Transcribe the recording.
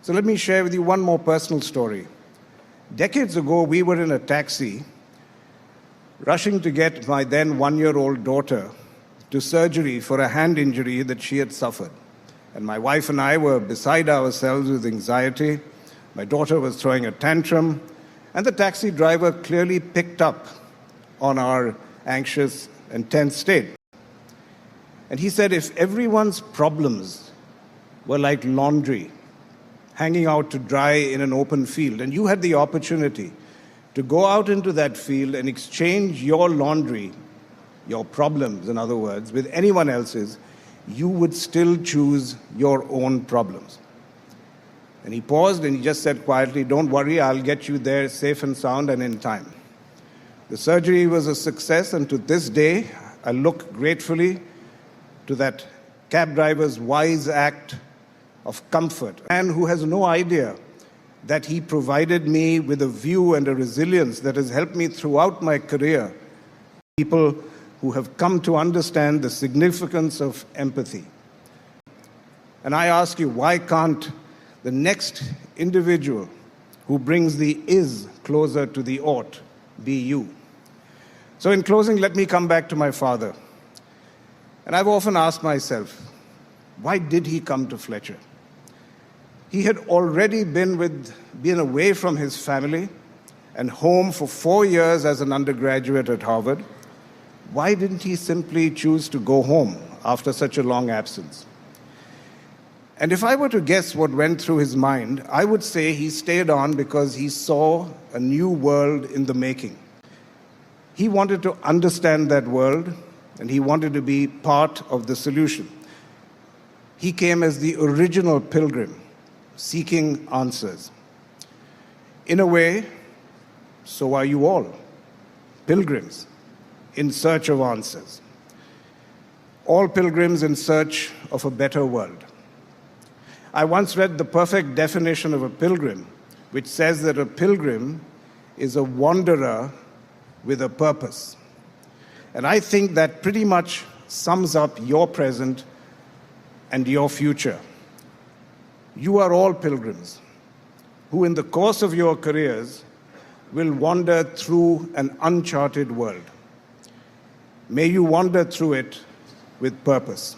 So let me share with you one more personal story. Decades ago, we were in a taxi rushing to get my then one-year-old daughter to surgery for a hand injury that she had suffered. And my wife and I were beside ourselves with anxiety. My daughter was throwing a tantrum, and the taxi driver clearly picked up on our anxious and tense state. And he said, if everyone's problems were like laundry hanging out to dry in an open field, and you had the opportunity to go out into that field and exchange your laundry, your problems, in other words, with anyone else's, you would still choose your own problems. And he paused and he just said quietly, don't worry, I'll get you there safe and sound and in time. The surgery was a success, and to this day, I look gratefully to that cab driver's wise act of comfort, and who has no idea that he provided me with a view and a resilience that has helped me throughout my career. People who have come to understand the significance of empathy. And I ask you, why can't the next individual who brings the is closer to the ought be you? So in closing, let me come back to my father. And I've often asked myself, why did he come to Fletcher? He had already been away from his family and home for 4 years as an undergraduate at Harvard. Why didn't he simply choose to go home after such a long absence? And if I were to guess what went through his mind, I would say he stayed on because he saw a new world in the making. He wanted to understand that world, and he wanted to be part of the solution. He came as the original pilgrim, seeking answers. In a way, so are you all, pilgrims in search of answers. All pilgrims in search of a better world. I once read the perfect definition of a pilgrim, which says that a pilgrim is a wanderer with a purpose. And I think that pretty much sums up your present and your future. You are all pilgrims who, in the course of your careers, will wander through an uncharted world. May you wander through it with purpose.